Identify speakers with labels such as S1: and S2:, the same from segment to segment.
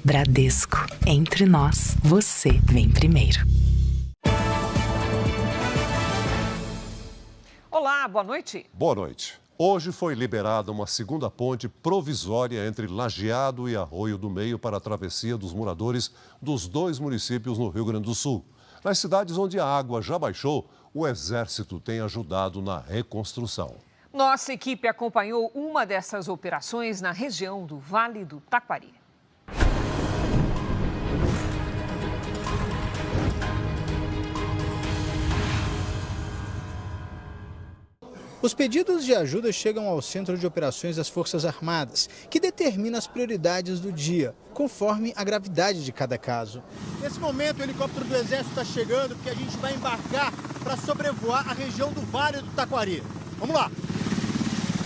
S1: Bradesco. Entre nós, você vem primeiro.
S2: Olá, boa noite.
S3: Boa noite. Hoje foi liberada uma segunda ponte provisória entre Lajeado e Arroio do Meio para a travessia dos moradores dos dois municípios no Rio Grande do Sul. Nas cidades onde a água já baixou, o Exército tem ajudado na reconstrução.
S2: Nossa equipe acompanhou uma dessas operações na região do Vale do Taquari.
S4: Os pedidos de ajuda chegam ao Centro de Operações das Forças Armadas, que determina as prioridades do dia, conforme a gravidade de cada caso. Nesse momento, o helicóptero do Exército está chegando porque a gente vai embarcar para sobrevoar a região do Vale do Taquari. Vamos lá!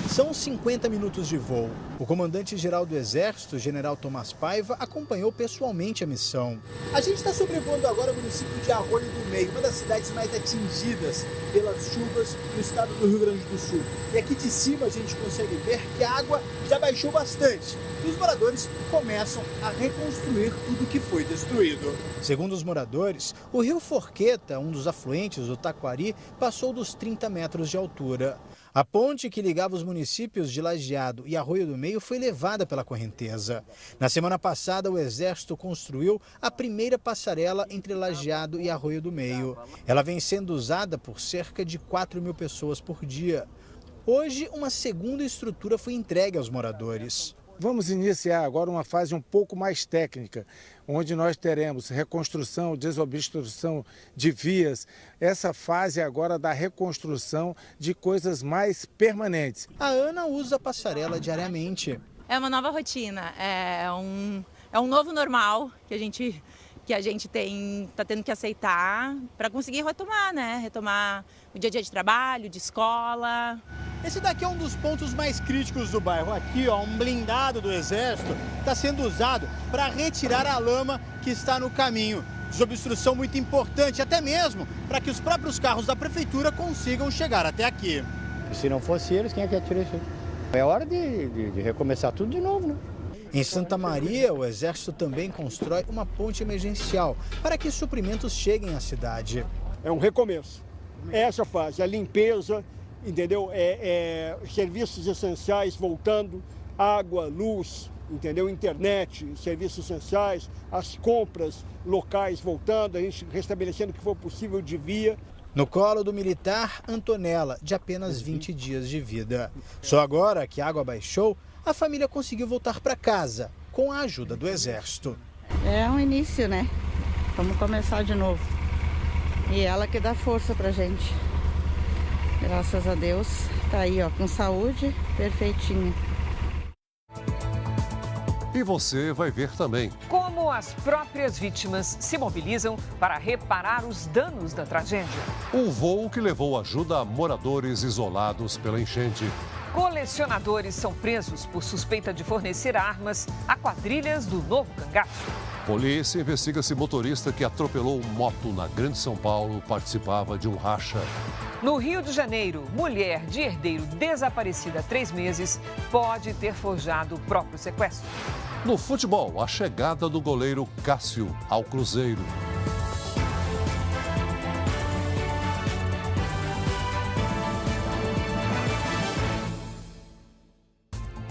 S4: São 50 minutos de voo. O comandante-geral do Exército, general Tomás Paiva, acompanhou pessoalmente a missão. A gente está sobrevoando agora o município de Arroio do Meio, uma das cidades mais atingidas pelas chuvas no estado do Rio Grande do Sul. E aqui de cima a gente consegue ver que a água já baixou bastante. E os moradores começam a reconstruir tudo que foi destruído. Segundo os moradores, o rio Forqueta, um dos afluentes do Taquari, passou dos 30 metros de altura. A ponte que ligava os municípios de Lajeado e Arroio do Meio foi levada pela correnteza. Na semana passada, o Exército construiu a primeira passarela entre Lajeado e Arroio do Meio. Ela vem sendo usada por cerca de 4.000 pessoas por dia. Hoje, uma segunda estrutura foi entregue aos moradores.
S5: Vamos iniciar agora uma fase um pouco mais técnica, onde nós teremos reconstrução, desobstrução de vias. Essa fase agora da reconstrução de coisas mais permanentes.
S4: A Ana usa a passarela diariamente.
S6: É uma nova rotina, é um novo normal que a gente está tendo que aceitar para conseguir retomar, né? Retomar o dia a dia de trabalho, de escola.
S4: Esse daqui é um dos pontos mais críticos do bairro. Aqui, ó, um blindado do Exército está sendo usado para retirar a lama que está no caminho. Desobstrução muito importante, até mesmo para que os próprios carros da prefeitura consigam chegar até aqui.
S7: Se não fosse eles, quem é que ia tirar isso? É hora de recomeçar tudo de novo, né?
S4: Em Santa Maria, o Exército também constrói uma ponte emergencial para que suprimentos cheguem à cidade.
S8: É um recomeço. Essa fase, a limpeza, entendeu? Serviços essenciais voltando, água, luz, entendeu? Internet, serviços essenciais, as compras locais voltando, a gente restabelecendo o que for possível de via.
S4: No colo do militar, Antonella, de apenas 20 dias de vida. Só agora que a água baixou, a família conseguiu voltar para casa, com a ajuda do Exército.
S9: É um início, né? Vamos começar de novo. E ela que dá força pra gente. Graças a Deus, tá aí, ó, com saúde, perfeitinha.
S3: E você vai ver também
S2: como as próprias vítimas se mobilizam para reparar os danos da tragédia.
S3: um voo que levou ajuda a moradores isolados pela enchente.
S2: Colecionadores são presos por suspeita de fornecer armas a quadrilhas do Novo Cangaço.
S3: Polícia investiga se motorista que atropelou moto na Grande São Paulo participava de um racha.
S2: No Rio de Janeiro, mulher de herdeiro desaparecida há 3 meses pode ter forjado o próprio sequestro.
S3: No futebol, a chegada do goleiro Cássio ao Cruzeiro.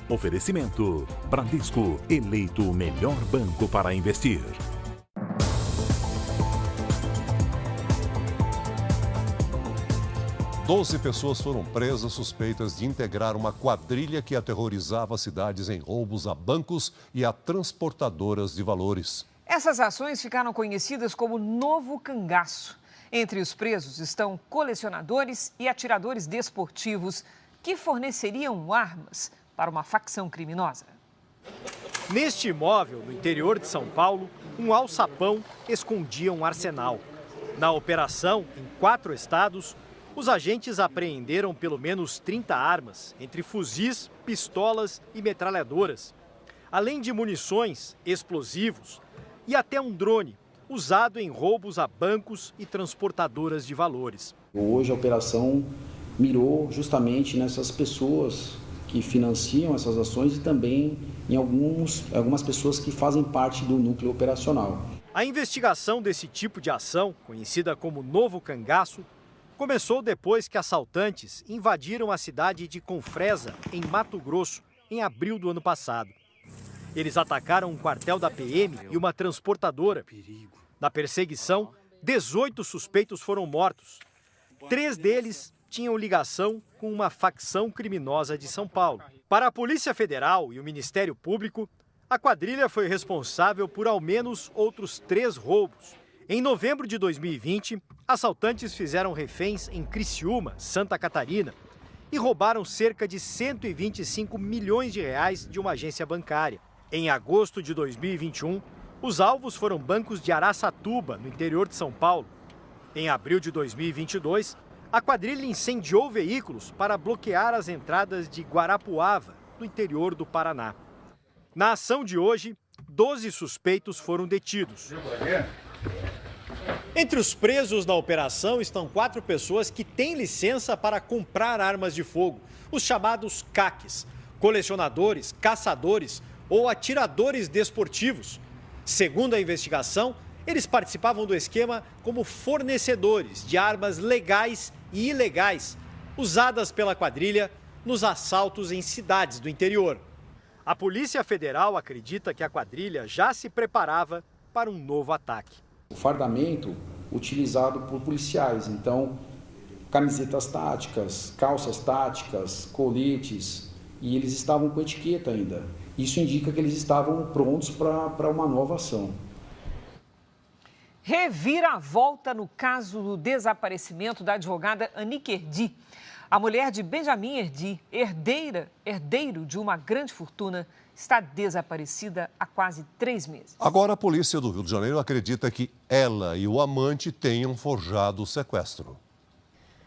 S10: Oferecimento: Bradesco, eleito o melhor banco para investir.
S3: Doze pessoas foram presas suspeitas de integrar uma quadrilha que aterrorizava cidades em roubos a bancos e a transportadoras de valores.
S2: Essas ações ficaram conhecidas como Novo Cangaço. Entre os presos estão colecionadores e atiradores desportivos que forneceriam armas para uma facção criminosa.
S11: Neste imóvel, no interior de São Paulo, um alçapão escondia um arsenal. Na operação, em 4 estados, os agentes apreenderam pelo menos 30 armas, entre fuzis, pistolas e metralhadoras, além de munições, explosivos e até um drone, usado em roubos a bancos e transportadoras de valores.
S12: Hoje a operação mirou justamente nessas pessoas que financiam essas ações e também em algumas pessoas que fazem parte do núcleo operacional.
S11: A investigação desse tipo de ação, conhecida como Novo Cangaço, começou depois que assaltantes invadiram a cidade de Confresa, em Mato Grosso, em abril do ano passado. Eles atacaram um quartel da PM e uma transportadora. Na perseguição, 18 suspeitos foram mortos. 3 deles tinham ligação com uma facção criminosa de São Paulo. Para a Polícia Federal e o Ministério Público, a quadrilha foi responsável por ao menos outros 3 roubos. Em novembro de 2020, assaltantes fizeram reféns em Criciúma, Santa Catarina, e roubaram cerca de 125 milhões de reais de uma agência bancária. Em agosto de 2021, os alvos foram bancos de Araçatuba, no interior de São Paulo. Em abril de 2022, a quadrilha incendiou veículos para bloquear as entradas de Guarapuava, no interior do Paraná. Na ação de hoje, 12 suspeitos foram detidos. Entre os presos na operação estão 4 pessoas que têm licença para comprar armas de fogo, os chamados CACs, colecionadores, caçadores ou atiradores desportivos. Segundo a investigação, eles participavam do esquema como fornecedores de armas legais e ilegais, usadas pela quadrilha nos assaltos em cidades do interior. A Polícia Federal acredita que a quadrilha já se preparava para um novo ataque.
S12: O fardamento utilizado por policiais, então camisetas táticas, calças táticas, coletes, e eles estavam com etiqueta ainda. Isso indica que eles estavam prontos para uma nova ação.
S2: Reviravolta no caso do desaparecimento da advogada Anique Erdi. A mulher de Benjamin Erdi, herdeiro de uma grande fortuna, está desaparecida há quase 3 meses.
S3: Agora a polícia do Rio de Janeiro acredita que ela e o amante tenham forjado o sequestro.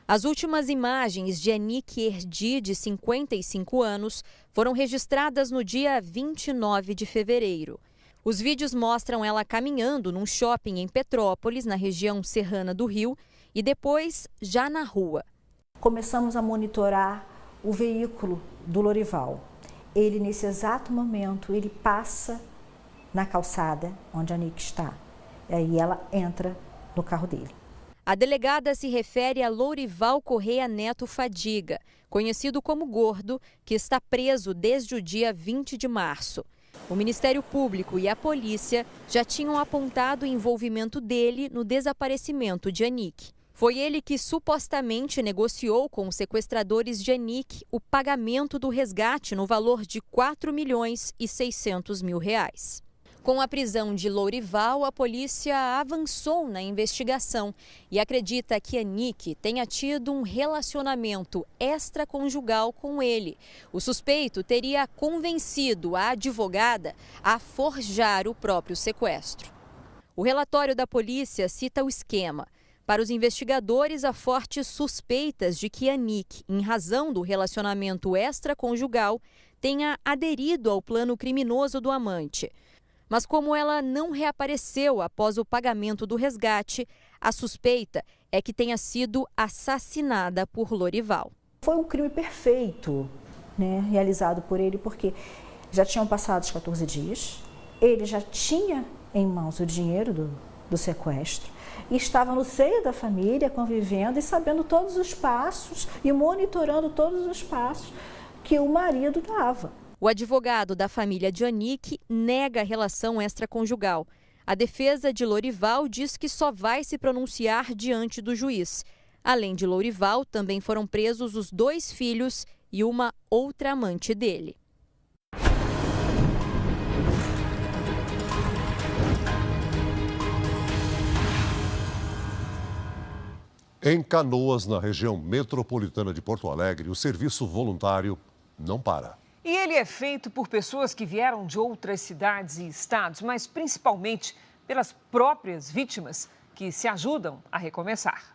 S13: As últimas imagens de Anique Erdi, de 55 anos, foram registradas no dia 29 de fevereiro. Os vídeos mostram ela caminhando num shopping em Petrópolis, na região serrana do Rio, e depois já na rua.
S14: Começamos a monitorar o veículo do Lorival. Ele, nesse exato momento, ele passa na calçada onde a Anique está. E aí ela entra no carro dele.
S13: A delegada se refere a Lourival Correia Neto Fadiga, conhecido como Gordo, que está preso desde o dia 20 de março. O Ministério Público e a polícia já tinham apontado o envolvimento dele no desaparecimento de Anique. Foi ele que supostamente negociou com os sequestradores de Anique o pagamento do resgate no valor de R$ 4.600.000. Com a prisão de Lourival, a polícia avançou na investigação e acredita que Anique tenha tido um relacionamento extraconjugal com ele. O suspeito teria convencido a advogada a forjar o próprio sequestro. O relatório da polícia cita o esquema. Para os investigadores, há fortes suspeitas de que Anique, em razão do relacionamento extraconjugal, tenha aderido ao plano criminoso do amante. Mas como ela não reapareceu após o pagamento do resgate, a suspeita é que tenha sido assassinada por Lourival.
S14: Foi um crime perfeito, realizado por ele, porque já tinham passado os 14 dias, ele já tinha em mãos o dinheiro do sequestro e estava no seio da família, convivendo e sabendo todos os passos e monitorando todos os passos que o marido dava.
S13: O advogado da família de Anique nega a relação extraconjugal. A defesa de Lourival diz que só vai se pronunciar diante do juiz. Além de Lourival, também foram presos os 2 filhos e uma outra amante dele.
S3: Em Canoas, na região metropolitana de Porto Alegre, o serviço voluntário não para.
S2: E ele é feito por pessoas que vieram de outras cidades e estados, mas principalmente pelas próprias vítimas que se ajudam a recomeçar.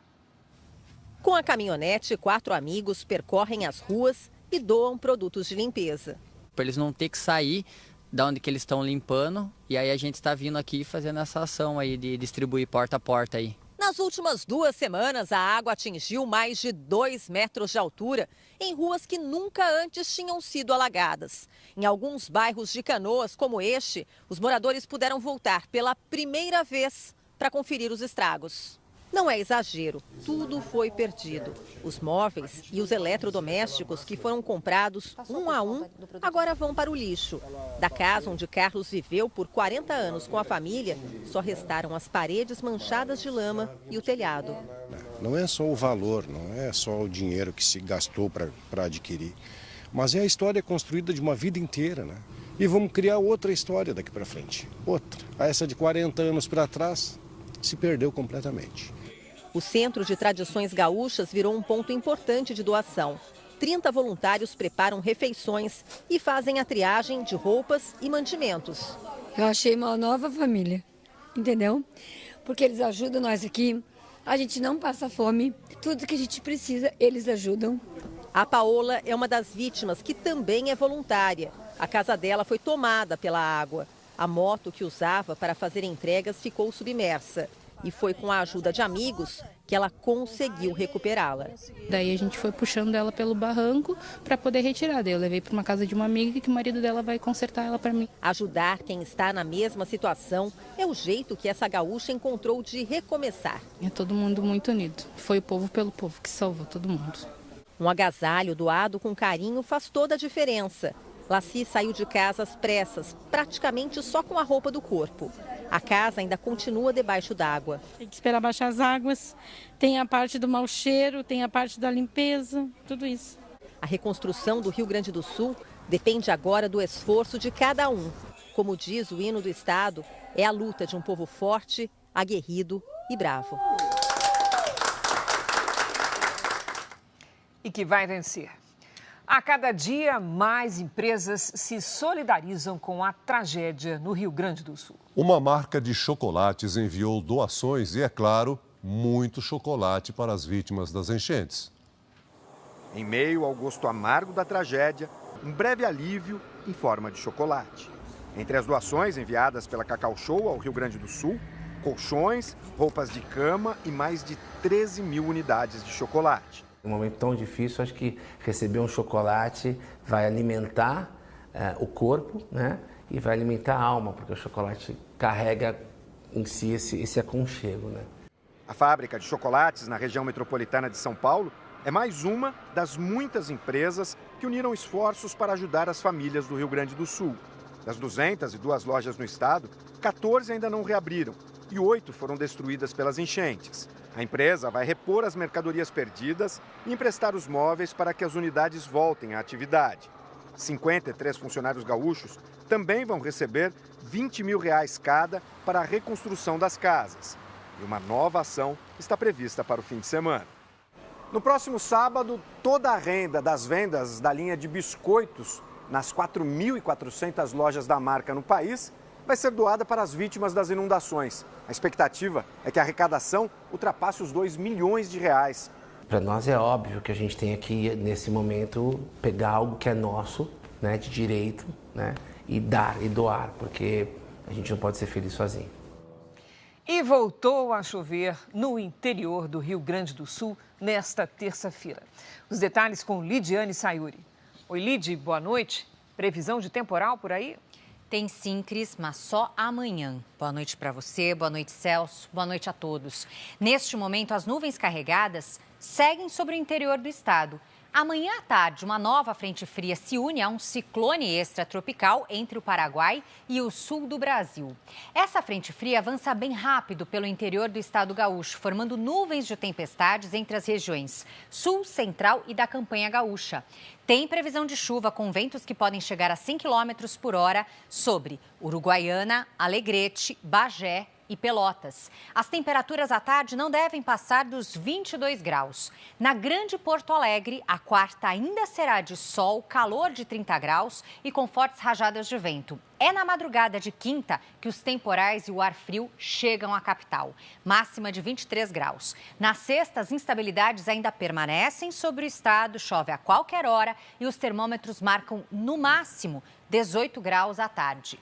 S15: Com a caminhonete, 4 amigos percorrem as ruas e doam produtos de limpeza.
S16: Para eles não ter que sair da onde que eles estão limpando, e aí a gente está vindo aqui fazendo essa ação aí de distribuir porta a porta aí.
S15: Na Nas últimas 2 semanas, a água atingiu mais de 2 metros de altura em ruas que nunca antes tinham sido alagadas. Em alguns bairros de Canoas, como este, os moradores puderam voltar pela primeira vez para conferir os estragos. Não é exagero, tudo foi perdido. Os móveis e os eletrodomésticos que foram comprados um a um, agora vão para o lixo. Da casa onde Carlos viveu por 40 anos com a família, só restaram as paredes manchadas de lama e o telhado.
S17: Não é só o valor, não é só o dinheiro que se gastou para adquirir, mas é a história construída de uma vida inteira, né? E vamos criar outra história daqui para frente, outra. Essa de 40 anos para trás se perdeu completamente.
S15: O Centro de Tradições Gaúchas virou um ponto importante de doação. 30 voluntários preparam refeições e fazem a triagem de roupas e mantimentos.
S18: Eu achei uma nova família, entendeu? Porque eles ajudam nós aqui, a gente não passa fome, tudo que a gente precisa, eles ajudam.
S15: A Paola é uma das vítimas que também é voluntária. A casa dela foi tomada pela água. A moto que usava para fazer entregas ficou submersa. E foi com a ajuda de amigos que ela conseguiu recuperá-la.
S19: Daí a gente foi puxando ela pelo barranco para poder retirar. Daí eu levei para uma casa de uma amiga que o marido dela vai consertar ela para mim.
S15: Ajudar quem está na mesma situação é o jeito que essa gaúcha encontrou de recomeçar.
S19: É todo mundo muito unido. Foi o povo pelo povo que salvou todo mundo.
S15: Um agasalho doado com carinho faz toda a diferença. Laci saiu de casa às pressas, praticamente só com a roupa do corpo. A casa ainda continua debaixo d'água.
S20: Tem que esperar baixar as águas, tem a parte do mau cheiro, tem a parte da limpeza, tudo isso.
S15: A reconstrução do Rio Grande do Sul depende agora do esforço de cada um. Como diz o hino do estado, é a luta de um povo forte, aguerrido e bravo.
S2: E que vai vencer. A cada dia, mais empresas se solidarizam com a tragédia no Rio Grande do Sul.
S3: Uma marca de chocolates enviou doações e, é claro, muito chocolate para as vítimas das enchentes.
S21: Em meio ao gosto amargo da tragédia, um breve alívio em forma de chocolate. Entre as doações enviadas pela Cacau Show ao Rio Grande do Sul, colchões, roupas de cama e mais de 13 mil unidades de chocolate.
S22: Num momento tão difícil, acho que receber um chocolate vai alimentar o corpo, né? E vai alimentar a alma, porque o chocolate carrega em si esse aconchego, né?
S21: A fábrica de chocolates na região metropolitana de São Paulo é mais uma das muitas empresas que uniram esforços para ajudar as famílias do Rio Grande do Sul. Das 202 lojas no estado, 14 ainda não reabriram e 8 foram destruídas pelas enchentes. A empresa vai repor as mercadorias perdidas e emprestar os móveis para que as unidades voltem à atividade. 53 funcionários gaúchos também vão receber R$20 mil cada para a reconstrução das casas. E uma nova ação está prevista para o fim de semana. No próximo sábado, toda a renda das vendas da linha de biscoitos nas 4.400 lojas da marca no país vai ser doada para as vítimas das inundações. A expectativa é que a arrecadação ultrapasse os R$2 milhões.
S22: Para nós é óbvio que a gente tem que, nesse momento, pegar algo que é nosso, né, de direito, né, e dar e doar, porque a gente não pode ser feliz sozinho.
S2: E voltou a chover no interior do Rio Grande do Sul nesta terça-feira. Os detalhes com Lidiane Sayuri. Oi, Lidi, boa noite. Previsão de temporal por aí?
S23: Tem sim, Cris, mas só amanhã. Boa noite para você, boa noite, Celso, boa noite a todos. Neste momento, as nuvens carregadas seguem sobre o interior do estado. Amanhã à tarde, uma nova frente fria se une a um ciclone extratropical entre o Paraguai e o sul do Brasil. Essa frente fria avança bem rápido pelo interior do estado gaúcho, formando nuvens de tempestades entre as regiões sul, central e da campanha gaúcha. Tem previsão de chuva com ventos que podem chegar a 100 km por hora sobre Uruguaiana, Alegrete, Bagé e Pelotas. As temperaturas à tarde não devem passar dos 22 graus. Na Grande Porto Alegre, a quarta ainda será de sol, calor de 30 graus e com fortes rajadas de vento. É na madrugada de quinta que os temporais e o ar frio chegam à capital. Máxima de 23 graus. Na sexta, as instabilidades ainda permanecem sobre o estado, chove a qualquer hora e os termômetros marcam, no máximo, 18 graus à tarde.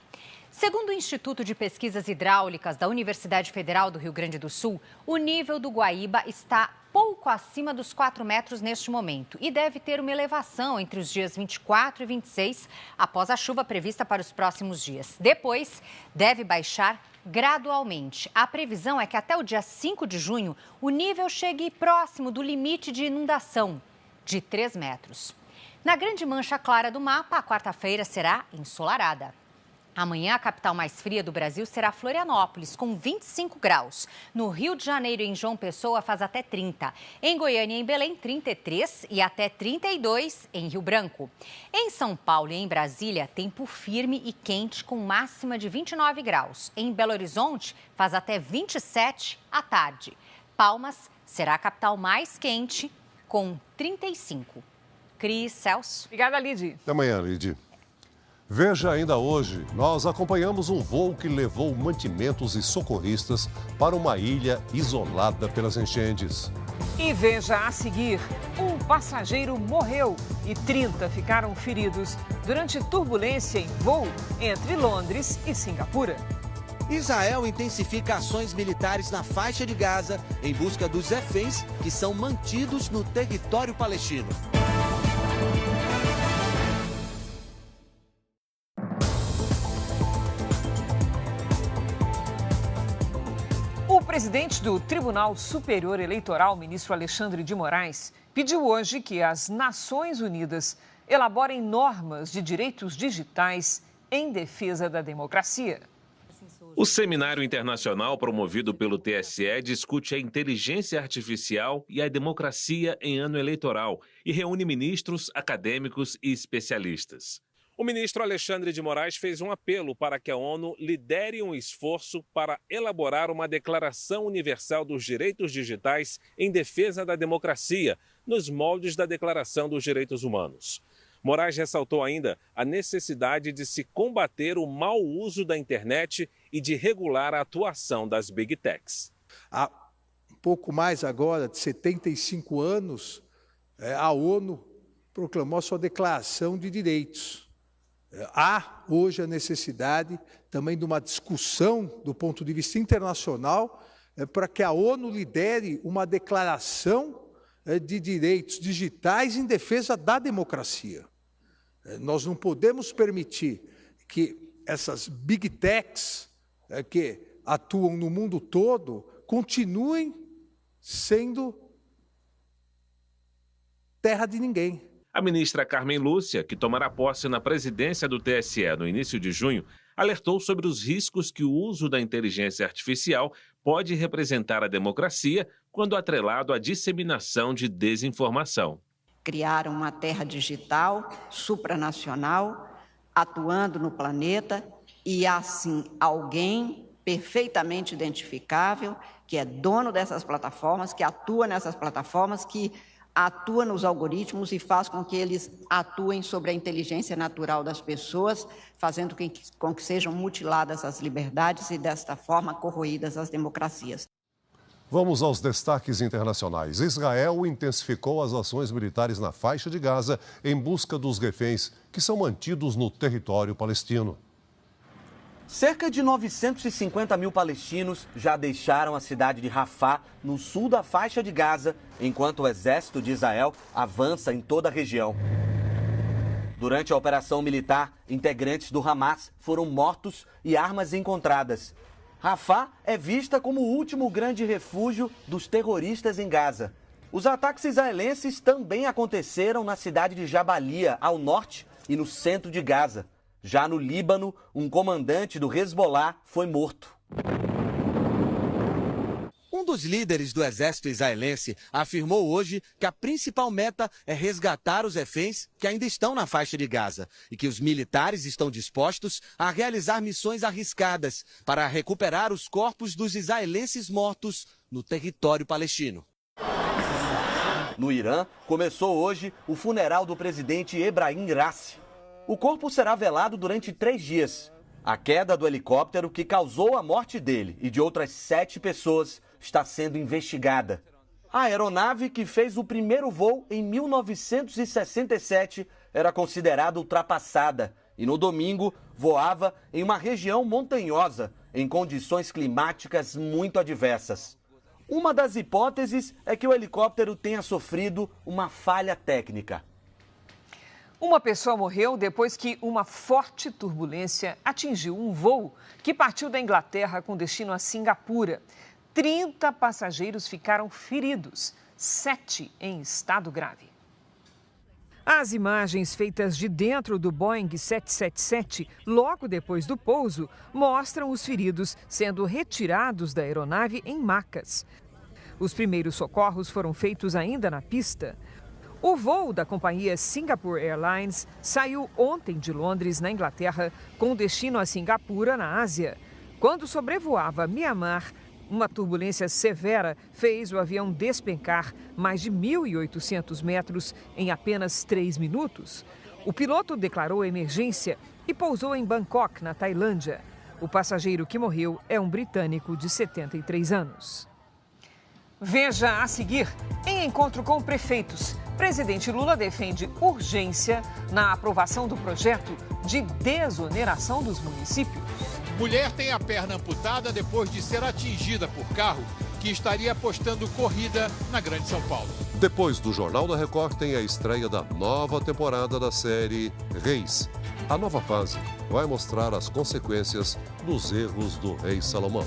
S23: Segundo o Instituto de Pesquisas Hidráulicas da Universidade Federal do Rio Grande do Sul, o nível do Guaíba está pouco acima dos 4 metros neste momento e deve ter uma elevação entre os dias 24 e 26, após a chuva prevista para os próximos dias. Depois, deve baixar gradualmente. A previsão é que até o dia 5 de junho, o nível chegue próximo do limite de inundação, de 3 metros. Na grande mancha clara do mapa, a quarta-feira será ensolarada. Amanhã, a capital mais fria do Brasil será Florianópolis, com 25 graus. No Rio de Janeiro e em João Pessoa faz até 30. Em Goiânia e em Belém, 33 e até 32 em Rio Branco. Em São Paulo e em Brasília, tempo firme e quente, com máxima de 29 graus. Em Belo Horizonte, faz até 27 à tarde. Palmas será a capital mais quente, com 35. Cris, Celso.
S2: Obrigada, Lid.
S3: Até amanhã, Lid. Veja ainda hoje, nós acompanhamos um voo que levou mantimentos e socorristas para uma ilha isolada pelas enchentes.
S2: E veja a seguir, um passageiro morreu e 30 ficaram feridos durante turbulência em voo entre Londres e Singapura.
S1: Israel intensifica ações militares na faixa de Gaza em busca dos reféns que são mantidos no território palestino.
S2: O presidente do Tribunal Superior Eleitoral, ministro Alexandre de Moraes, pediu hoje que as Nações Unidas elaborem normas de direitos digitais em defesa da democracia.
S5: O seminário internacional promovido pelo TSE discute a inteligência artificial e a democracia em ano eleitoral e reúne ministros, acadêmicos e especialistas. O ministro Alexandre de Moraes fez um apelo para que a ONU lidere um esforço para elaborar uma Declaração Universal dos Direitos Digitais em defesa da democracia, nos moldes da Declaração dos Direitos Humanos. Moraes ressaltou ainda a necessidade de se combater o mau uso da internet e de regular a atuação das Big Techs.
S6: Há pouco mais agora de 75 anos, a ONU proclamou a sua Declaração de Direitos. Há hoje a necessidade também de uma discussão do ponto de vista internacional para que a ONU lidere uma declaração de direitos digitais em defesa da democracia. Nós não podemos permitir que essas Big Techs que atuam no mundo todo continuem sendo terra de ninguém.
S5: A ministra Carmen Lúcia, que tomará posse na presidência do TSE no início de junho, alertou sobre os riscos que o uso da inteligência artificial pode representar à democracia quando atrelado à disseminação de desinformação.
S24: Criar uma terra digital, supranacional, atuando no planeta e, assim, alguém perfeitamente identificável, que é dono dessas plataformas, que atua nessas plataformas, que atua nos algoritmos e faz com que eles atuem sobre a inteligência natural das pessoas, fazendo com que sejam mutiladas as liberdades e, desta forma, corroídas as democracias.
S3: Vamos aos destaques internacionais. Israel intensificou as ações militares na faixa de Gaza em busca dos reféns que são mantidos no território palestino.
S25: Cerca de 950 mil palestinos já deixaram a cidade de Rafah, no sul da faixa de Gaza, enquanto o exército de Israel avança em toda a região. Durante a operação militar, integrantes do Hamas foram mortos e armas encontradas. Rafah é vista como o último grande refúgio dos terroristas em Gaza. Os ataques israelenses também aconteceram na cidade de Jabalia, ao norte, e no centro de Gaza. Já no Líbano, um comandante do Hezbollah foi morto. Um dos líderes do exército israelense afirmou hoje que a principal meta é resgatar os reféns que ainda estão na faixa de Gaza e que os militares estão dispostos a realizar missões arriscadas para recuperar os corpos dos israelenses mortos no território palestino. No Irã, começou hoje o funeral do presidente Ebrahim Raisi. O corpo será velado durante 3 dias. A queda do helicóptero que causou a morte dele e de outras 7 pessoas está sendo investigada. A aeronave que fez o primeiro voo em 1967 era considerada ultrapassada e no domingo voava em uma região montanhosa, em condições climáticas muito adversas. Uma das hipóteses é que o helicóptero tenha sofrido uma falha técnica.
S2: Uma pessoa morreu depois que uma forte turbulência atingiu um voo que partiu da Inglaterra com destino a Singapura. 30 passageiros ficaram feridos, 7 em estado grave. As imagens feitas de dentro do Boeing 777, logo depois do pouso, mostram os feridos sendo retirados da aeronave em macas. Os primeiros socorros foram feitos ainda na pista. O voo da companhia Singapore Airlines saiu ontem de Londres, na Inglaterra, com destino a Singapura, na Ásia. Quando sobrevoava Mianmar, uma turbulência severa fez o avião despencar mais de 1.800 metros em apenas 3 minutos. O piloto declarou emergência e pousou em Bangkok, na Tailândia. O passageiro que morreu é um britânico de 73 anos. Veja a seguir, em encontro com prefeitos, presidente Lula defende urgência na aprovação do projeto de desoneração dos municípios.
S4: Mulher tem a perna amputada depois de ser atingida por carro que estaria apostando corrida na Grande São Paulo.
S3: Depois do Jornal da Record tem a estreia da nova temporada da série Reis. A nova fase vai mostrar as consequências dos erros do rei Salomão.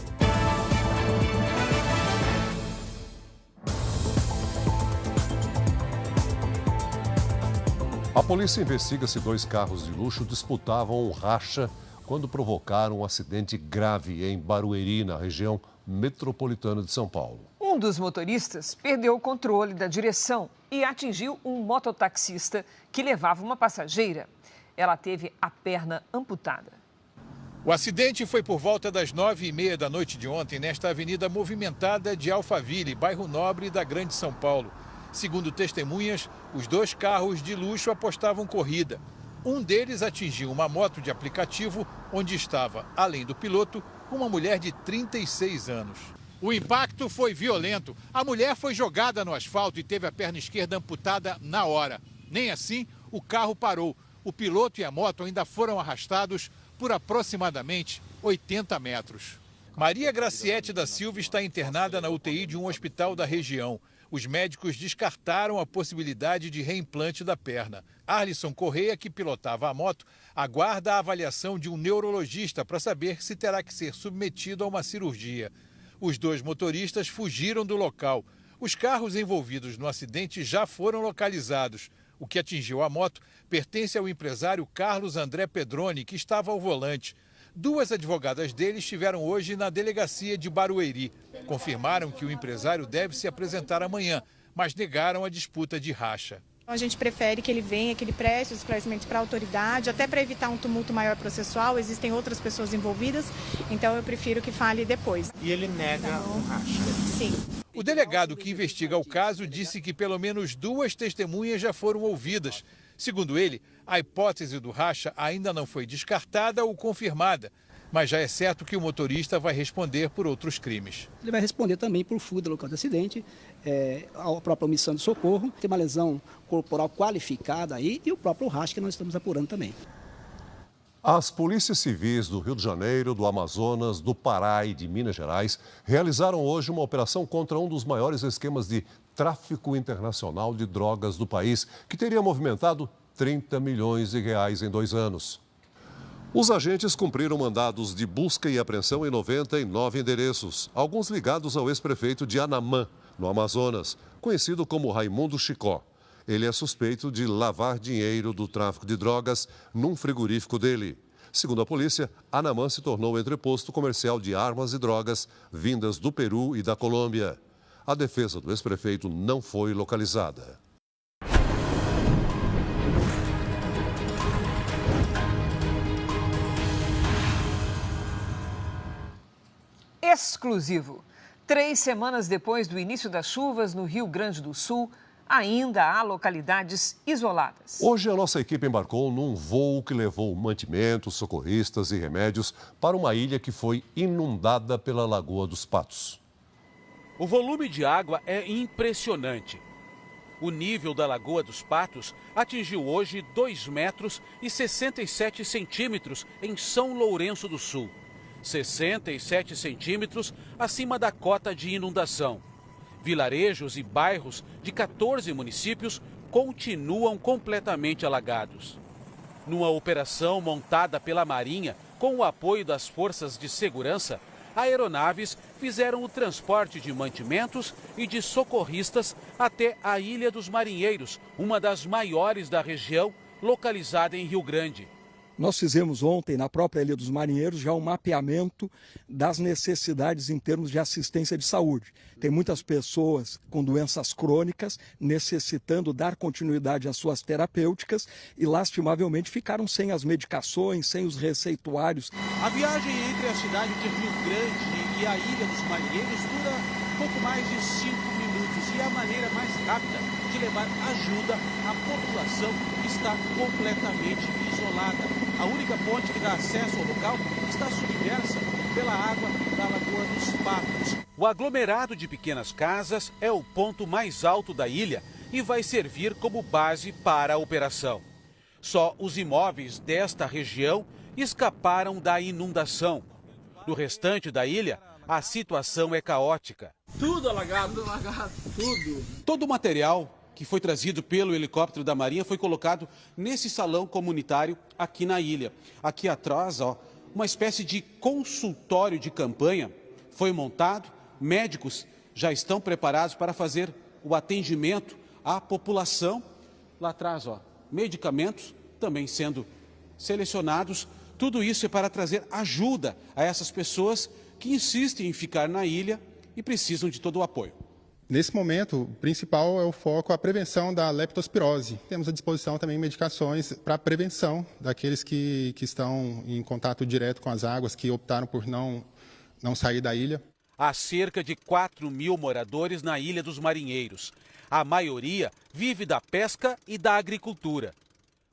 S3: A polícia investiga se 2 carros de luxo disputavam um racha quando provocaram um acidente grave em Barueri, na região metropolitana de São Paulo.
S2: Um dos motoristas perdeu o controle da direção e atingiu um mototaxista que levava uma passageira. Ela teve a perna amputada.
S4: O acidente foi por volta das 9h30 da noite de ontem, nesta avenida movimentada de Alphaville, bairro Nobre da Grande São Paulo. Segundo testemunhas, os 2 carros de luxo apostavam corrida. Um deles atingiu uma moto de aplicativo, onde estava, além do piloto, uma mulher de 36 anos. O impacto foi violento. A mulher foi jogada no asfalto e teve a perna esquerda amputada na hora. Nem assim, o carro parou. O piloto e a moto ainda foram arrastados por aproximadamente 80 metros. Maria Graciete da Silva está internada na UTI de um hospital da região. Os médicos descartaram a possibilidade de reimplante da perna. Arlisson Correia, que pilotava a moto, aguarda a avaliação de um neurologista para saber se terá que ser submetido a uma cirurgia. Os 2 motoristas fugiram do local. Os carros envolvidos no acidente já foram localizados. O que atingiu a moto pertence ao empresário Carlos André Pedroni, que estava ao volante. 2 advogadas dele estiveram hoje na delegacia de Barueri. Confirmaram que o empresário deve se apresentar amanhã, mas negaram a disputa de racha.
S7: A gente prefere que ele venha, que ele preste os esclarecimentos para a autoridade, até para evitar um tumulto maior processual. Existem outras pessoas envolvidas, então eu prefiro que fale depois.
S4: E ele nega o racha?
S7: Sim.
S4: O delegado que investiga o caso disse que pelo menos 2 testemunhas já foram ouvidas. Segundo ele, a hipótese do racha ainda não foi descartada ou confirmada, mas já é certo que o motorista vai responder por outros crimes.
S8: Ele vai responder também por fuga do local do acidente, a própria omissão de socorro, tem uma lesão corporal qualificada aí e o próprio racha que nós estamos apurando também.
S3: As polícias civis do Rio de Janeiro, do Amazonas, do Pará e de Minas Gerais realizaram hoje uma operação contra um dos maiores esquemas de tráfico internacional de drogas do país, que teria movimentado 30 milhões de reais em 2 anos. Os agentes cumpriram mandados de busca e apreensão em 99 endereços, alguns ligados ao ex-prefeito de Anamã, no Amazonas, conhecido como Raimundo Chicó. Ele é suspeito de lavar dinheiro do tráfico de drogas num frigorífico dele. Segundo a polícia, Anamã se tornou entreposto comercial de armas e drogas vindas do Peru e da Colômbia. A defesa do ex-prefeito não foi localizada.
S2: Exclusivo. 3 semanas depois do início das chuvas no Rio Grande do Sul, ainda há localidades isoladas.
S3: Hoje a nossa equipe embarcou num voo que levou mantimentos, socorristas e remédios para uma ilha que foi inundada pela Lagoa dos Patos.
S9: O volume de água é impressionante. O nível da Lagoa dos Patos atingiu hoje 2,67 metros em São Lourenço do Sul, 67 centímetros acima da cota de inundação. Vilarejos e bairros de 14 municípios continuam completamente alagados. Numa operação montada pela Marinha, com o apoio das forças de segurança, aeronaves fizeram o transporte de mantimentos e de socorristas até a Ilha dos Marinheiros, uma das maiores da região, localizada em Rio Grande.
S10: Nós fizemos ontem, na própria Ilha dos Marinheiros, já um mapeamento das necessidades em termos de assistência de saúde. Tem muitas pessoas com doenças crônicas necessitando dar continuidade às suas terapêuticas e, lastimavelmente, ficaram sem as medicações, sem os receituários.
S9: A viagem entre a cidade de Rio Grande e a Ilha dos Marinheiros dura pouco mais de 5 minutos e é a maneira mais rápida de levar ajuda à população que está completamente isolada. A única ponte que dá acesso ao local está submersa pela água da Lagoa dos Patos. O aglomerado de pequenas casas é o ponto mais alto da ilha e vai servir como base para a operação. Só os imóveis desta região escaparam da inundação. No restante da ilha, a situação é caótica.
S10: Tudo alagado, tudo.
S9: Todo o material que foi trazido pelo helicóptero da Marinha foi colocado nesse salão comunitário aqui na ilha. Aqui atrás, uma espécie de consultório de campanha foi montado. Médicos já estão preparados para fazer o atendimento à população. Lá atrás, medicamentos também sendo selecionados. Tudo isso é para trazer ajuda a essas pessoas que insistem em ficar na ilha e precisam de todo o apoio.
S11: Nesse momento, o principal é o foco a prevenção da leptospirose. Temos à disposição também medicações para a prevenção daqueles que estão em contato direto com as águas, que optaram por não sair da ilha.
S9: Há cerca de 4.000 moradores na Ilha dos Marinheiros. A maioria vive da pesca e da agricultura.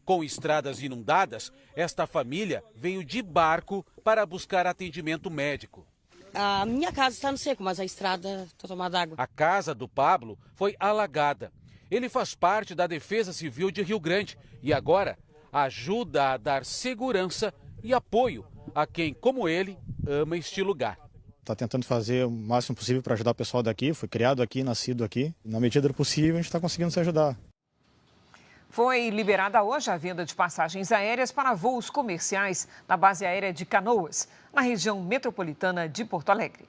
S9: Com estradas inundadas, esta família veio de barco para buscar atendimento médico.
S12: A minha casa está no seco, mas a estrada está tomada água.
S9: A casa do Pablo foi alagada. Ele faz parte da Defesa Civil de Rio Grande e agora ajuda a dar segurança e apoio a quem, como ele, ama este lugar.
S14: Está tentando fazer o máximo possível para ajudar o pessoal daqui. Foi criado aqui, nascido aqui. Na medida do possível, a gente está conseguindo se ajudar.
S2: Foi liberada hoje a venda de passagens aéreas para voos comerciais na base aérea de Canoas, na região metropolitana de Porto Alegre.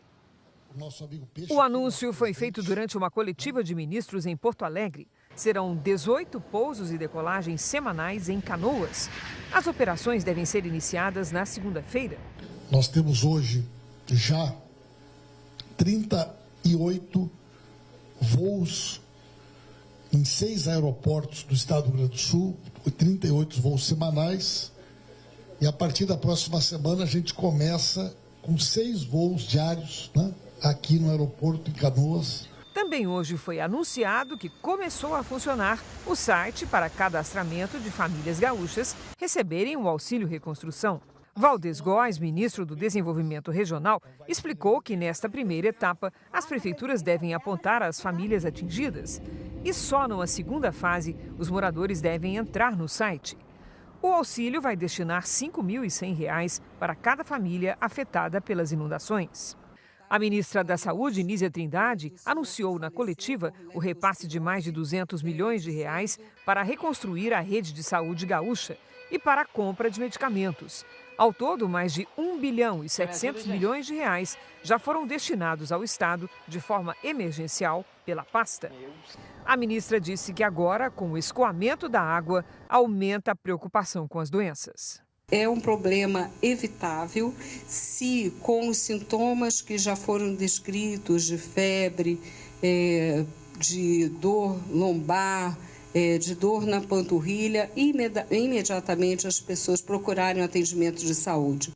S2: O anúncio foi feito durante uma coletiva de ministros em Porto Alegre. Serão 18 pousos e decolagens semanais em Canoas. As operações devem ser iniciadas na segunda-feira.
S26: Nós temos hoje já 38 voos em 6 aeroportos do estado do Rio Grande do Sul, 38 voos semanais. E a partir da próxima semana a gente começa com 6 voos diários, aqui no aeroporto em Canoas.
S2: Também hoje foi anunciado que começou a funcionar o site para cadastramento de famílias gaúchas receberem o Auxílio Reconstrução. Valdez Góes, ministro do Desenvolvimento Regional, explicou que nesta primeira etapa as prefeituras devem apontar as famílias atingidas e só numa segunda fase os moradores devem entrar no site. O auxílio vai destinar R$ 5.100 para cada família afetada pelas inundações. A ministra da Saúde, Nízia Trindade, anunciou na coletiva o repasse de mais de R$ 200 milhões para reconstruir a rede de saúde gaúcha e para a compra de medicamentos. Ao todo, mais de R$ 1,7 bilhão já foram destinados ao Estado de forma emergencial pela pasta. A ministra disse que agora, com o escoamento da água, aumenta a preocupação com as doenças.
S27: É um problema evitável se, com os sintomas que já foram descritos de febre, de dor lombar, de dor na panturrilha, imediatamente as pessoas procurarem atendimento de saúde.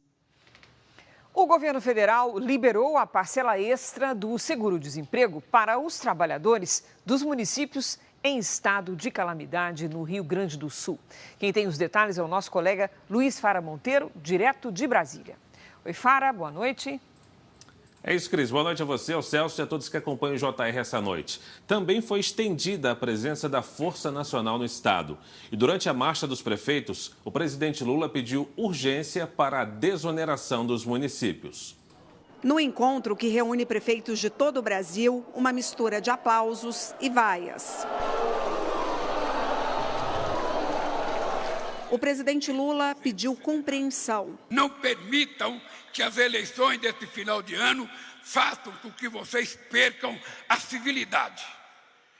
S2: O governo federal liberou a parcela extra do seguro-desemprego para os trabalhadores dos municípios em estado de calamidade no Rio Grande do Sul. Quem tem os detalhes é o nosso colega Luiz Fara Monteiro, direto de Brasília. Oi, Fara, boa noite.
S5: É isso, Cris. Boa noite a você, ao Celso e a todos que acompanham o JR essa noite. Também foi estendida a presença da Força Nacional no Estado. E durante a marcha dos prefeitos, o presidente Lula pediu urgência para a desoneração dos municípios.
S13: No encontro que reúne prefeitos de todo o Brasil, uma mistura de aplausos e vaias. O presidente Lula pediu compreensão.
S15: Não permitam que as eleições deste final de ano façam com que vocês percam a civilidade.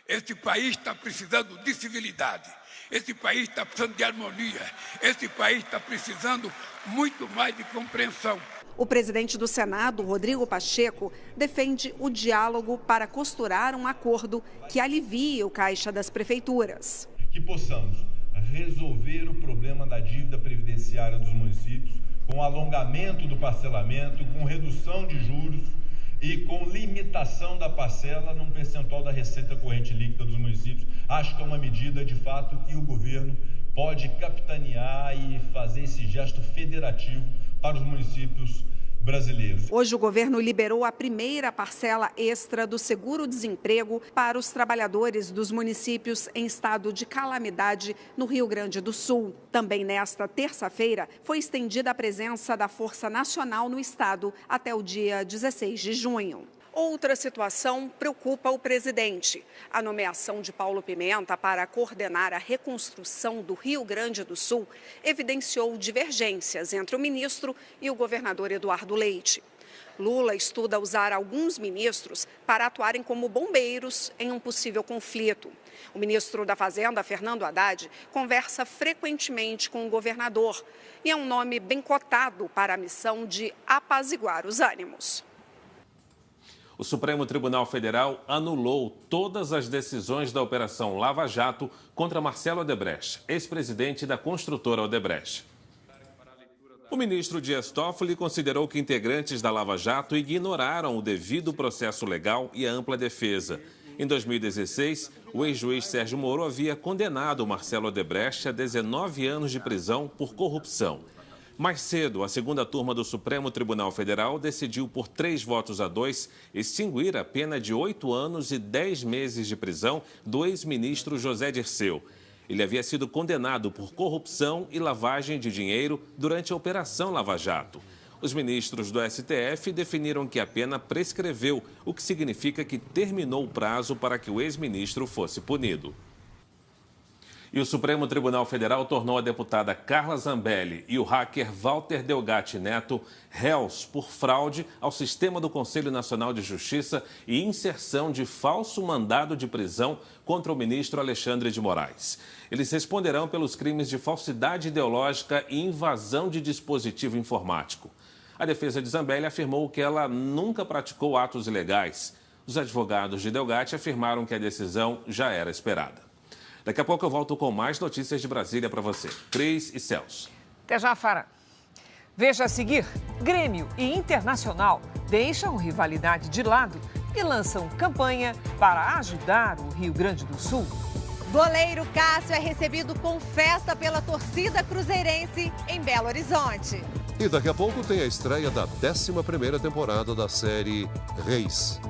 S15: Este país está precisando de civilidade. Esse país está precisando de harmonia. Esse país está precisando muito mais de compreensão.
S13: O presidente do Senado, Rodrigo Pacheco, defende o diálogo para costurar um acordo que alivie o caixa das prefeituras.
S16: Que possamos resolver o problema da dívida previdenciária dos municípios com alongamento do parcelamento, com redução de juros e com limitação da parcela num percentual da receita corrente líquida dos municípios. Acho que é uma medida, de fato, que o governo pode capitanear e fazer esse gesto federativo para os municípios brasileiros.
S13: Hoje o governo liberou a primeira parcela extra do seguro-desemprego para os trabalhadores dos municípios em estado de calamidade no Rio Grande do Sul. Também nesta terça-feira foi estendida a presença da Força Nacional no estado até o dia 16 de junho. Outra situação preocupa o presidente. A nomeação de Paulo Pimenta para coordenar a reconstrução do Rio Grande do Sul evidenciou divergências entre o ministro e o governador Eduardo Leite. Lula estuda usar alguns ministros para atuarem como bombeiros em um possível conflito. O ministro da Fazenda, Fernando Haddad, conversa frequentemente com o governador e é um nome bem cotado para a missão de apaziguar os ânimos.
S5: O Supremo Tribunal Federal anulou todas as decisões da Operação Lava Jato contra Marcelo Odebrecht, ex-presidente da construtora Odebrecht. O ministro Dias Toffoli considerou que integrantes da Lava Jato ignoraram o devido processo legal e a ampla defesa. Em 2016, o ex-juiz Sérgio Moro havia condenado Marcelo Odebrecht a 19 anos de prisão por corrupção. Mais cedo, a segunda turma do Supremo Tribunal Federal decidiu por 3-2 extinguir a pena de 8 anos e 10 meses de prisão do ex-ministro José Dirceu. Ele havia sido condenado por corrupção e lavagem de dinheiro durante a Operação Lava Jato. Os ministros do STF definiram que a pena prescreveu, o que significa que terminou o prazo para que o ex-ministro fosse punido. E o Supremo Tribunal Federal tornou a deputada Carla Zambelli e o hacker Walter Delgatti Neto réus por fraude ao sistema do Conselho Nacional de Justiça e inserção de falso mandado de prisão contra o ministro Alexandre de Moraes. Eles responderão pelos crimes de falsidade ideológica e invasão de dispositivo informático. A defesa de Zambelli afirmou que ela nunca praticou atos ilegais. Os advogados de Delgatti afirmaram que a decisão já era esperada. Daqui a pouco eu volto com mais notícias de Brasília para você. Cris e Celso.
S2: Até já, Fara. Veja a seguir, Grêmio e Internacional deixam rivalidade de lado e lançam campanha para ajudar o Rio Grande do Sul.
S17: Goleiro Cássio é recebido com festa pela torcida cruzeirense em Belo Horizonte.
S3: E daqui a pouco tem a estreia da 11ª temporada da série Reis.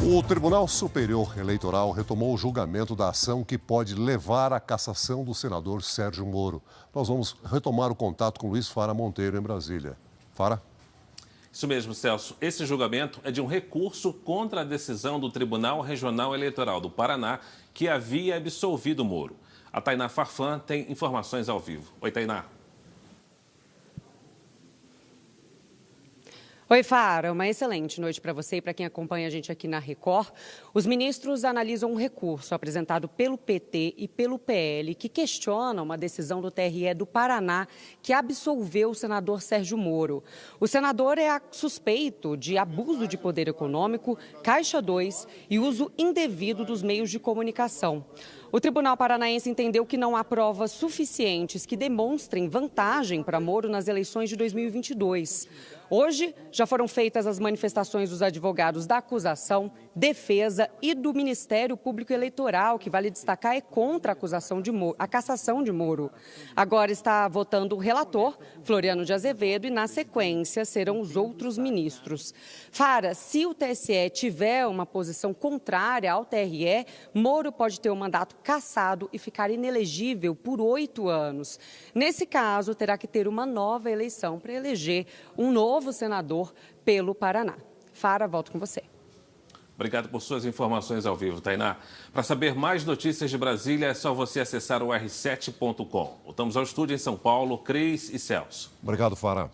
S3: O Tribunal Superior Eleitoral retomou o julgamento da ação que pode levar à cassação do senador Sérgio Moro. Nós vamos retomar o contato com Luiz Fara Monteiro, em Brasília. Fara?
S5: Isso mesmo, Celso. Esse julgamento é de um recurso contra a decisão do Tribunal Regional Eleitoral do Paraná, que havia absolvido Moro. A Tainá Farfan tem informações ao vivo. Oi, Tainá.
S18: Oi, Fara, uma excelente noite para você e para quem acompanha a gente aqui na Record. Os ministros analisam um recurso apresentado pelo PT e pelo PL que questiona uma decisão do TRE do Paraná que absolveu o senador Sérgio Moro. O senador é suspeito de abuso de poder econômico, Caixa 2 e uso indevido dos meios de comunicação. O Tribunal Paranaense entendeu que não há provas suficientes que demonstrem vantagem para Moro nas eleições de 2022. Hoje, já foram feitas as manifestações dos advogados da acusação, defesa e do Ministério Público Eleitoral, que vale destacar é contra a cassação de Moro. Agora está votando o relator, Floriano de Azevedo, e na sequência serão os outros ministros. Fara, se o TSE tiver uma posição contrária ao TRE, Moro pode ter o mandato cassado e ficar inelegível por 8 anos. Nesse caso, terá que ter uma nova eleição para eleger um novo senador pelo Paraná. Fara, volto com você.
S5: Obrigado por suas informações ao vivo, Tainá. Para saber mais notícias de Brasília, é só você acessar o r7.com. Voltamos ao estúdio em São Paulo, Cris e Celso.
S3: Obrigado, Fara.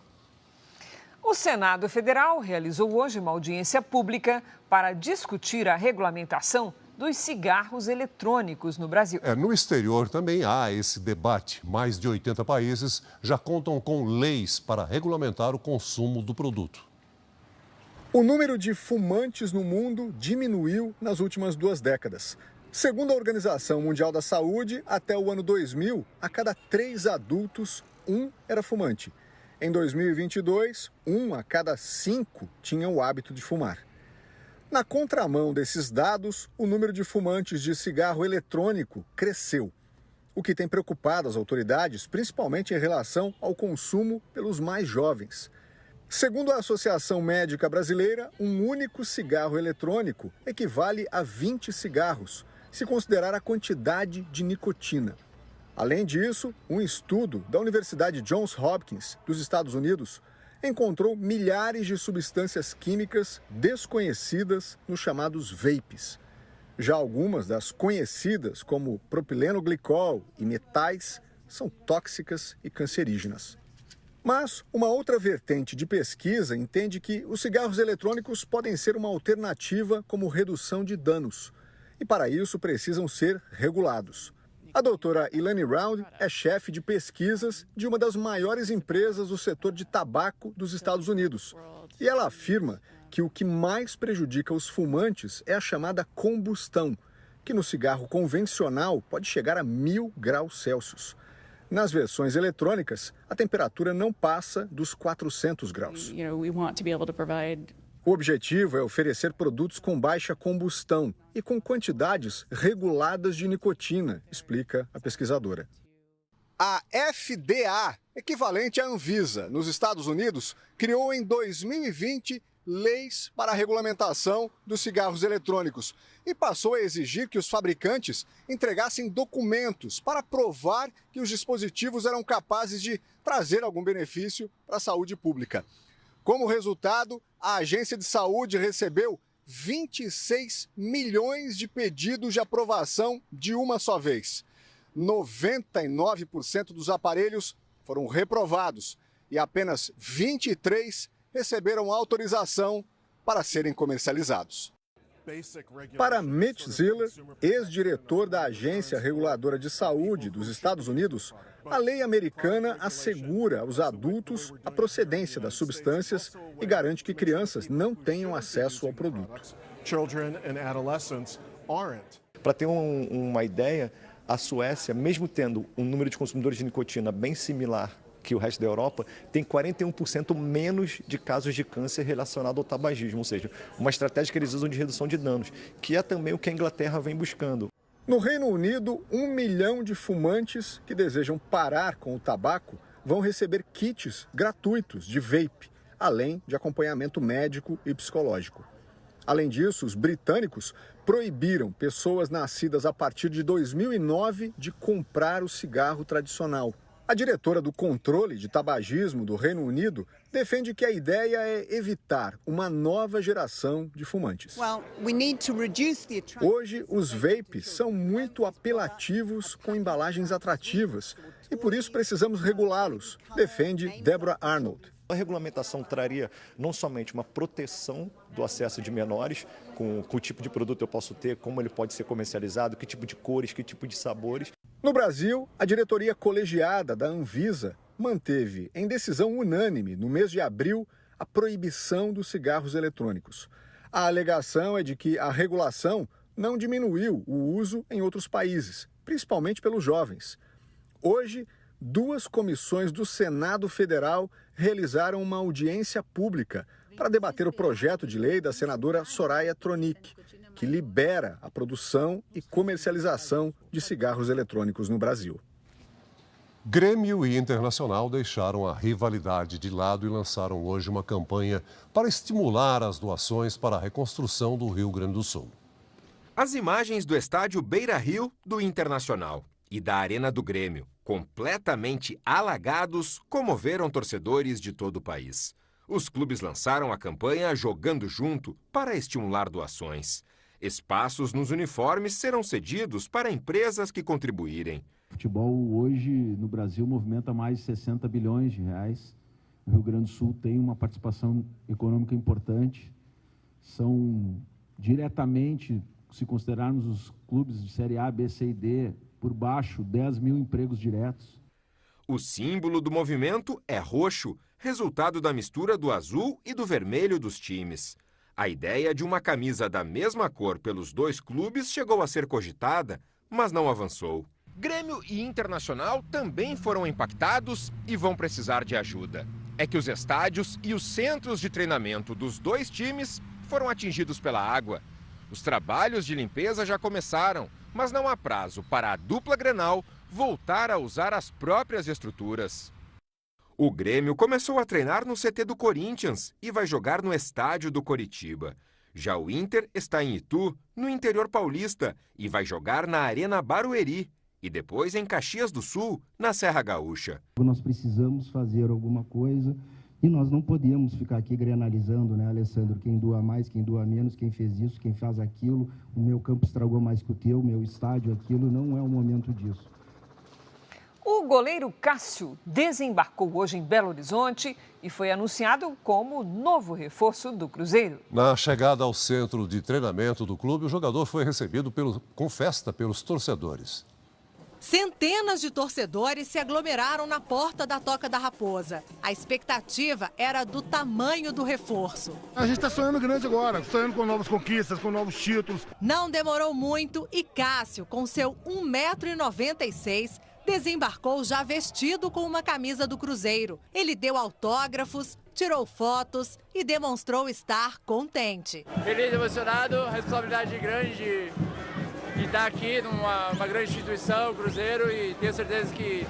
S2: O Senado Federal realizou hoje uma audiência pública para discutir a regulamentação dos cigarros eletrônicos no Brasil.
S3: No exterior também há esse debate. Mais de 80 países já contam com leis para regulamentar o consumo do produto.
S1: O número de fumantes no mundo diminuiu nas últimas 2 décadas. Segundo a Organização Mundial da Saúde, até o ano 2000, a cada 3 adultos, 1 era fumante. Em 2022, 1 a cada 5 tinha o hábito de fumar. Na contramão desses dados, o número de fumantes de cigarro eletrônico cresceu, o que tem preocupado as autoridades, principalmente em relação ao consumo pelos mais jovens. Segundo a Associação Médica Brasileira, um único cigarro eletrônico equivale a 20 cigarros, se considerar a quantidade de nicotina. Além disso, um estudo da Universidade Johns Hopkins, dos Estados Unidos, encontrou milhares de substâncias químicas desconhecidas nos chamados vapes. Já algumas das conhecidas, como propileno-glicol e metais, são tóxicas e cancerígenas. Mas uma outra vertente de pesquisa entende que os cigarros eletrônicos podem ser uma alternativa como redução de danos, e para isso precisam ser regulados. A doutora Ilani Round é chefe de pesquisas de uma das maiores empresas do setor de tabaco dos Estados Unidos. E ela afirma que o que mais prejudica os fumantes é a chamada combustão, que no cigarro convencional pode chegar a 1000 graus Celsius. Nas versões eletrônicas, a temperatura não passa dos 400 graus. O objetivo é oferecer produtos com baixa combustão e com quantidades reguladas de nicotina, explica a pesquisadora. A FDA, equivalente à Anvisa, nos Estados Unidos, criou em 2020 leis para a regulamentação dos cigarros eletrônicos e passou a exigir que os fabricantes entregassem documentos para provar que os dispositivos eram capazes de trazer algum benefício para a saúde pública. Como resultado, a Agência de Saúde recebeu 26 milhões de pedidos de aprovação de uma só vez. 99% dos aparelhos foram reprovados e apenas 23 receberam autorização para serem comercializados. Para Mitch Ziller, ex-diretor da Agência Reguladora de Saúde dos Estados Unidos, a lei americana assegura aos adultos a procedência das substâncias e garante que crianças não tenham acesso ao produto.
S6: Para ter uma ideia, a Suécia, mesmo tendo um número de consumidores de nicotina bem similar que o resto da Europa, tem 41% menos de casos de câncer relacionado ao tabagismo, ou seja, uma estratégia que eles usam de redução de danos, que é também o que a Inglaterra vem buscando.
S1: No Reino Unido, 1 milhão de fumantes que desejam parar com o tabaco vão receber kits gratuitos de vape, além de acompanhamento médico e psicológico. Além disso, os britânicos proibiram pessoas nascidas a partir de 2009 de comprar o cigarro tradicional. A diretora do controle de tabagismo do Reino Unido defende que a ideia é evitar uma nova geração de fumantes. Hoje, os vapes são muito apelativos com embalagens atrativas e por isso precisamos regulá-los, defende Deborah Arnold.
S6: A regulamentação traria não somente uma proteção do acesso de menores, com o tipo de produto eu posso ter, como ele pode ser comercializado, que tipo de cores, que tipo de sabores.
S1: No Brasil, a diretoria colegiada da Anvisa manteve, em decisão unânime, no mês de abril, a proibição dos cigarros eletrônicos. A alegação é de que a regulação não diminuiu o uso em outros países, principalmente pelos jovens. Hoje, 2 comissões do Senado Federal realizaram uma audiência pública para debater o projeto de lei da senadora Soraya Tronic, que libera a produção e comercialização de cigarros eletrônicos no Brasil.
S3: Grêmio e Internacional deixaram a rivalidade de lado e lançaram hoje uma campanha para estimular as doações para a reconstrução do Rio Grande do Sul.
S19: As imagens do estádio Beira-Rio do Internacional e da Arena do Grêmio, completamente alagados, comoveram torcedores de todo o país. Os clubes lançaram a campanha Jogando Junto para estimular doações. Espaços nos uniformes serão cedidos para empresas que contribuírem.
S20: O futebol hoje no Brasil movimenta mais de 60 bilhões de reais. O Rio Grande do Sul tem uma participação econômica importante. São diretamente, se considerarmos os clubes de Série A, B, C e D, por baixo, 10 mil empregos diretos.
S19: O símbolo do movimento é roxo, resultado da mistura do azul e do vermelho dos times. A ideia de uma camisa da mesma cor pelos 2 clubes chegou a ser cogitada, mas não avançou. Grêmio e Internacional também foram impactados e vão precisar de ajuda. É que os estádios e os centros de treinamento dos 2 times foram atingidos pela água. Os trabalhos de limpeza já começaram, mas não há prazo para a dupla Grenal voltar a usar as próprias estruturas. O Grêmio começou a treinar no CT do Corinthians e vai jogar no estádio do Coritiba. Já o Inter está em Itu, no interior paulista, e vai jogar na Arena Barueri. E depois em Caxias do Sul, na Serra Gaúcha.
S20: Nós precisamos fazer alguma coisa e nós não podemos ficar aqui grenalizando, né, Alessandro? Quem doa mais, quem doa menos, quem fez isso, quem faz aquilo. O meu campo estragou mais que o teu, o meu estádio, aquilo. Não é o momento disso.
S2: O goleiro Cássio desembarcou hoje em Belo Horizonte e foi anunciado como novo reforço do Cruzeiro.
S3: Na chegada ao centro de treinamento do clube, o jogador foi recebido com festa pelos torcedores.
S17: Centenas de torcedores se aglomeraram na porta da Toca da Raposa. A expectativa era do tamanho do reforço.
S21: A gente está sonhando grande agora, sonhando com novas conquistas, com novos títulos.
S17: Não demorou muito e Cássio, com seu 1,96 m, desembarcou já vestido com uma camisa do Cruzeiro. Ele deu autógrafos, tirou fotos e demonstrou estar contente.
S22: Feliz, emocionado, responsabilidade grande de estar aqui numa grande instituição, o Cruzeiro, e tenho certeza que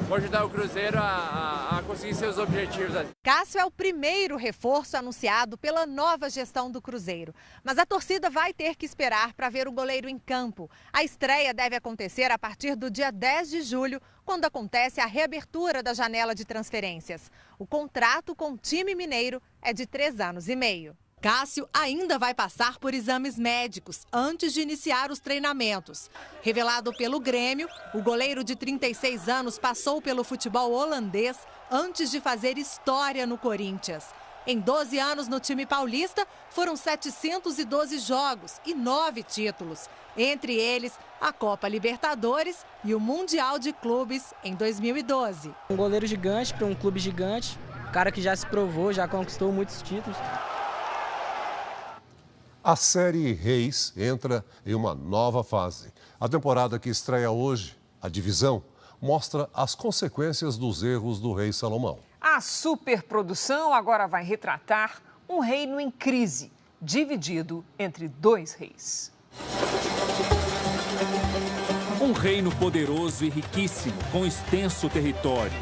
S22: vou ajudar o Cruzeiro a conseguir seus objetivos.
S17: Cássio é o primeiro reforço anunciado pela nova gestão do Cruzeiro. Mas a torcida vai ter que esperar para ver o goleiro em campo. A estreia deve acontecer a partir do dia 10 de julho, quando acontece a reabertura da janela de transferências. O contrato com o time mineiro é de 3 anos e meio. Cássio ainda vai passar por exames médicos antes de iniciar os treinamentos. Revelado pelo Grêmio, o goleiro de 36 anos passou pelo futebol holandês antes de fazer história no Corinthians. Em 12 anos no time paulista, foram 712 jogos e 9 títulos. Entre eles, a Copa Libertadores e o Mundial de Clubes em 2012.
S23: Um goleiro gigante para um clube gigante, um cara que já se provou, já conquistou muitos títulos.
S3: A série Reis entra em uma nova fase. A temporada que estreia hoje, a divisão, mostra as consequências dos erros do rei Salomão.
S2: A superprodução agora vai retratar um reino em crise, dividido entre 2 reis.
S24: Um reino poderoso e riquíssimo, com extenso território.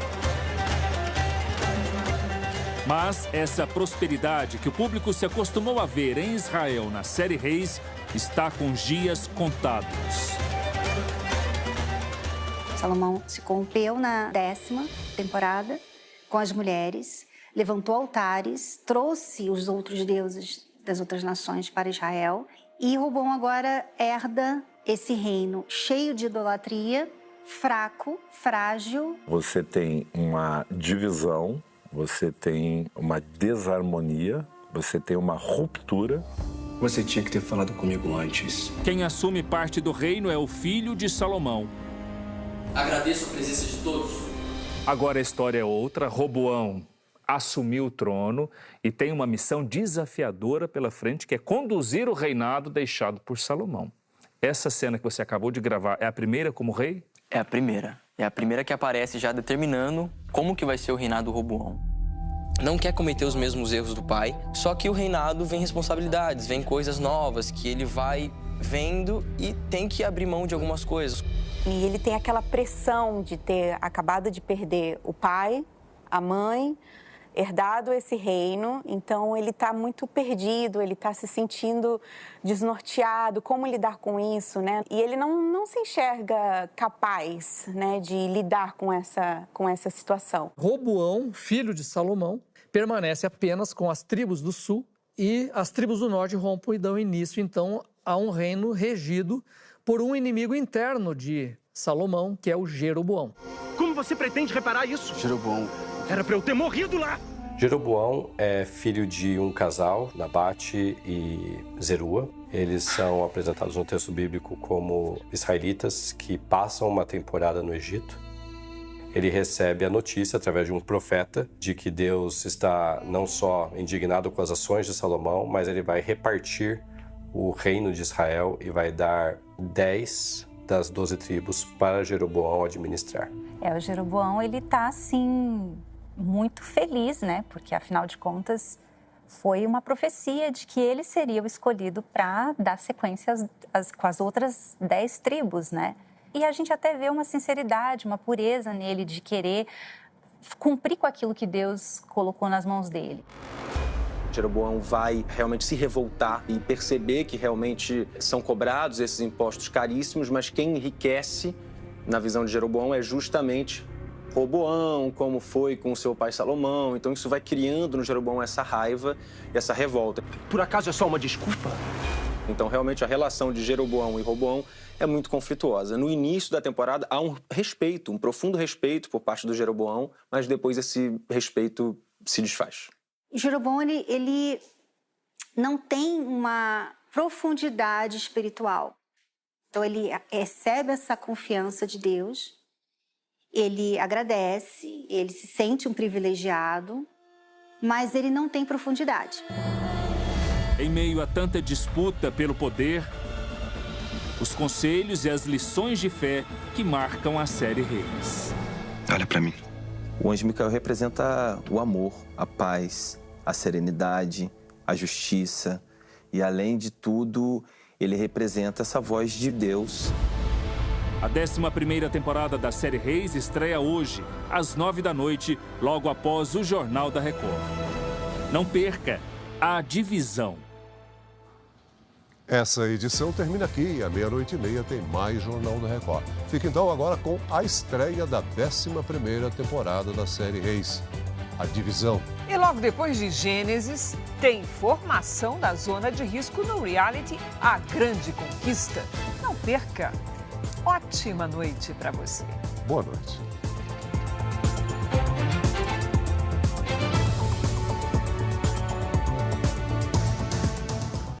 S24: Mas essa prosperidade que o público se acostumou a ver em Israel na série Reis está com os dias contados.
S25: Salomão se corrompeu na 10ª temporada com as mulheres, levantou altares, trouxe os outros deuses das outras nações para Israel e Roboão agora herda esse reino cheio de idolatria, fraco, frágil.
S28: Você tem uma divisão, você tem uma desarmonia, você tem uma ruptura.
S29: Você tinha que ter falado comigo antes.
S24: Quem assume parte do reino é o filho de Salomão.
S29: Agradeço a presença de todos.
S24: Agora a história é outra. Roboão assumiu o trono e tem uma missão desafiadora pela frente, que é conduzir o reinado deixado por Salomão. Essa cena que você acabou de gravar é a primeira como rei?
S4: É a primeira. É a primeira que aparece já determinando como que vai ser o reinado do Roboão. Não quer cometer os mesmos erros do pai, só que o reinado vem responsabilidades, vem coisas novas que ele vai vendo e tem que abrir mão de algumas coisas.
S7: E ele tem aquela pressão de ter acabado de perder o pai, a mãe, herdado esse reino, então ele está muito perdido, ele está se sentindo desnorteado, como lidar com isso, né? E ele não se enxerga capaz, né, de lidar com essa situação.
S8: Roboão, filho de Salomão, permanece apenas com as tribos do sul e as tribos do norte rompem e dão início, então, a um reino regido por um inimigo interno de Salomão, que é o Jeroboão.
S9: Como você pretende reparar isso?
S29: Jeroboão.
S9: Era pra eu ter morrido lá!
S10: Jeroboão é filho de um casal, Nabate e Zerua. Eles são apresentados no texto bíblico como israelitas que passam uma temporada no Egito. Ele recebe a notícia, através de um profeta, de que Deus está não só indignado com as ações de Salomão, mas ele vai repartir o reino de Israel e vai dar 10 das 12 tribos para Jeroboão administrar.
S11: O Jeroboão, ele tá, assim, muito feliz, né? Porque, afinal de contas, foi uma profecia de que ele seria o escolhido para dar sequência com as outras 10 tribos, né? E a gente até vê uma sinceridade, uma pureza nele de querer cumprir com aquilo que Deus colocou nas mãos dele.
S12: Jeroboão vai realmente se revoltar e perceber que realmente são cobrados esses impostos caríssimos, mas quem enriquece, na visão de Jeroboão, é justamente Roboão, como foi com seu pai Salomão. Então isso vai criando no Jeroboão essa raiva e essa revolta.
S9: Por acaso é só uma desculpa?
S12: Então realmente a relação de Jeroboão e Roboão é muito conflituosa. No início da temporada há um respeito, um profundo respeito por parte do Jeroboão, mas depois esse respeito se desfaz.
S25: Jeroboão, ele não tem uma profundidade espiritual. Então, ele recebe essa confiança de Deus, ele agradece, ele se sente um privilegiado, mas ele não tem profundidade.
S24: Em meio a tanta disputa pelo poder, os conselhos e as lições de fé que marcam a série Reis.
S29: Olha pra mim.
S14: O anjo Micael representa o amor, a paz, a serenidade, a justiça e, além de tudo, ele representa essa voz de Deus.
S24: A 11ª temporada da série Reis estreia hoje, às 9 da noite, logo após o Jornal da Record. Não perca A Divisão.
S3: Essa edição termina aqui e à 00:30 tem mais Jornal da Record. Fica então agora com a estreia da 11ª temporada da série Reis, A Divisão.
S2: E logo depois de Gênesis, tem formação da zona de risco no reality A Grande Conquista. Não perca! Ótima noite para você.
S3: Boa noite.